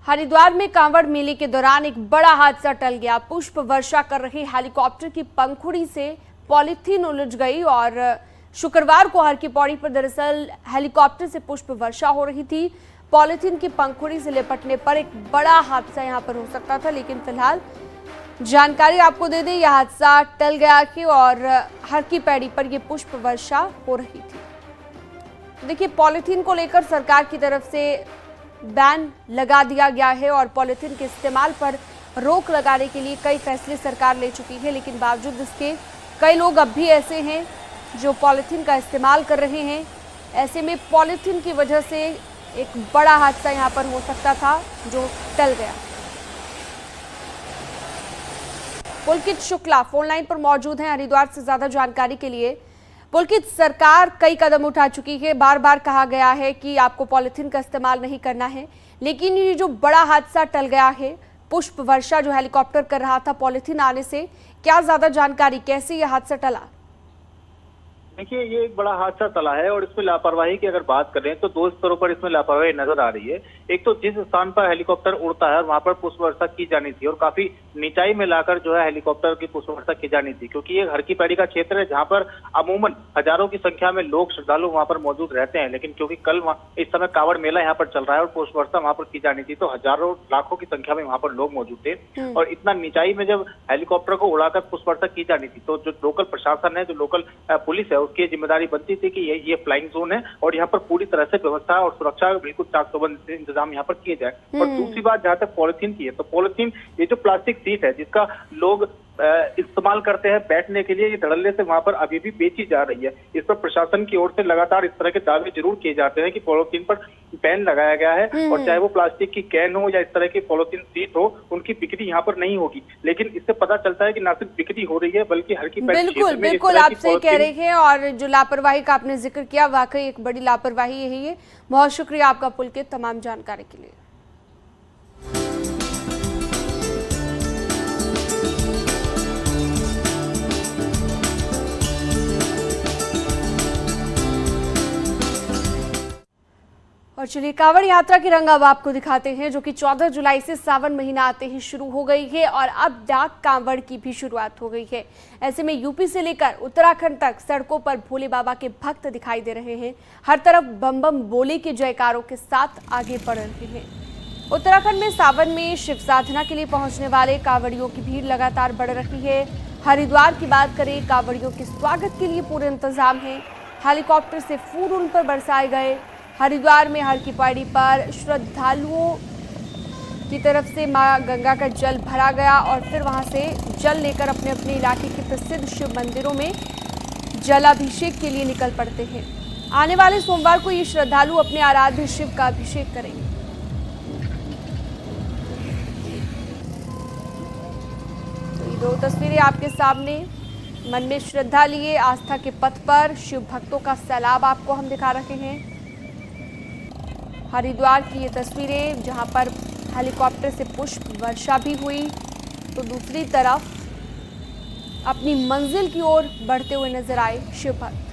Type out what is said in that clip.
हरिद्वार में कांवड़ मेले के दौरान एक बड़ा हादसा टल गया। पुष्प वर्षा कर रही हेलीकॉप्टर की पंखुड़ी से पॉलीथीन उलझ गई और शुक्रवार को हर की पौड़ी पर दरअसल हेलीकॉप्टर से पुष्प वर्षा हो रही थी। पॉलीथीन की पंखुड़ी से लिपटने पर एक बड़ा हादसा यहां पर हो सकता था, लेकिन फिलहाल जानकारी आपको दे दें, यह हादसा टल गया कि और हर की पैड़ी पर यह पुष्प वर्षा हो रही थी। देखिए, पॉलीथीन को लेकर सरकार की तरफ से बैन लगा दिया गया है और पॉलीथीन के इस्तेमाल पर रोक लगाने के लिए कई फैसले सरकार ले चुकी है, लेकिन बावजूद इसके कई लोग अब भी ऐसे हैं जो पॉलीथीन का इस्तेमाल कर रहे हैं। ऐसे में पॉलीथीन की वजह से एक बड़ा हादसा यहां पर हो सकता था जो टल गया। पुलकित शुक्ला फोन लाइन पर मौजूद हैं हरिद्वार से ज्यादा जानकारी के लिए। पुलकित, सरकार कई कदम उठा चुकी है, बार बार कहा गया है कि आपको पॉलीथीन का इस्तेमाल नहीं करना है, लेकिन ये जो बड़ा हादसा टल गया है, पुष्प वर्षा जो हेलीकॉप्टर कर रहा था पॉलीथीन आने से, क्या ज्यादा जानकारी, कैसे ये हादसा टला? देखिए, ये एक बड़ा हादसा टला है और इसमें लापरवाही की अगर बात करें तो दो स्तरों पर इसमें लापरवाही नजर आ रही है। एक तो जिस स्थान पर हेलीकॉप्टर उड़ता है वहां पर पुष्प वर्षा की जानी थी और काफी नीचाई में लाकर जो है हेलीकॉप्टर की पुष्प वर्षा की जानी थी, क्योंकि ये हर की पैड़ी का क्षेत्र है जहां पर अमूमन हजारों की संख्या में लोग श्रद्धालु वहां पर मौजूद रहते हैं। लेकिन क्योंकि कल इस समय कांवड़ मेला यहाँ पर चल रहा है और पुष्प वर्षा वहां पर की जानी थी, तो हजारों लाखों की संख्या में वहां पर लोग मौजूद थे और इतना नीचाई में जब हेलीकॉप्टर को उड़ाकर पुष्प वर्षा की जानी थी, तो जो लोकल प्रशासन है, जो लोकल पुलिस है, उसकी जिम्मेदारी बनती थी कि ये फ्लाइंग जोन है और यहाँ पर पूरी तरह से व्यवस्था और सुरक्षा बिल्कुल चाक-चौबंद इंतजाम यहाँ पर किए जाए। और दूसरी बात जहाँ तक पॉलीथीन की है, तो पॉलीथीन ये जो प्लास्टिक सीट है जिसका लोग इस्तेमाल करते हैं बैठने के लिए, ये धड़ल्ले से वहां पर अभी भी बेची जा रही है। इस पर प्रशासन की ओर से लगातार इस तरह के दावे जरूर किए जाते हैं कि पॉलीथीन पर बैन लगाया गया है और चाहे वो प्लास्टिक की कैन हो या इस तरह की पॉलीथीन सीट हो, उनकी बिक्री यहाँ पर नहीं होगी। लेकिन इससे पता चलता है कि न सिर्फ बिक्री हो रही है बल्कि हर की बिल्कुल आप सही कह रहे हैं और जो लापरवाही का आपने जिक्र किया, वाकई एक बड़ी लापरवाही यही है। बहुत शुक्रिया आपका पुलकित तमाम जानकारी के लिए। और चलिए, कांवड़ यात्रा की रंग अब आपको दिखाते हैं, जो कि 14 जुलाई से सावन महीना आते ही शुरू हो गई है और अब डाक कांवड़ की भी शुरुआत हो गई है। ऐसे में यूपी से लेकर उत्तराखंड तक सड़कों पर भोले बाबा के भक्त दिखाई दे रहे हैं। हर तरफ बम बम बोले के जयकारों के साथ आगे बढ़ रहे हैं। उत्तराखंड में सावन में शिव साधना के लिए पहुंचने वाले कांवड़ियों की भीड़ लगातार बढ़ रही है। हरिद्वार की बात करें, कांवड़ियों के स्वागत के लिए पूरे इंतजाम है। हेलीकॉप्टर से फूल उन पर बरसाए गए। हरिद्वार में हर की पौड़ी पर श्रद्धालुओं की तरफ से मां गंगा का जल भरा गया और फिर वहां से जल लेकर अपने अपने इलाके के प्रसिद्ध शिव मंदिरों में जलाभिषेक के लिए निकल पड़ते हैं। आने वाले सोमवार को ये श्रद्धालु अपने आराध्य शिव का अभिषेक करेंगे। तो ये दो तस्वीरें आपके सामने, मन में श्रद्धा लिए आस्था के पथ पर शिव भक्तों का सैलाब आपको हम दिखा रहे हैं। हरिद्वार की ये तस्वीरें जहां पर हेलीकॉप्टर से पुष्प वर्षा भी हुई, तो दूसरी तरफ अपनी मंजिल की ओर बढ़ते हुए नजर आए शिव भक्त।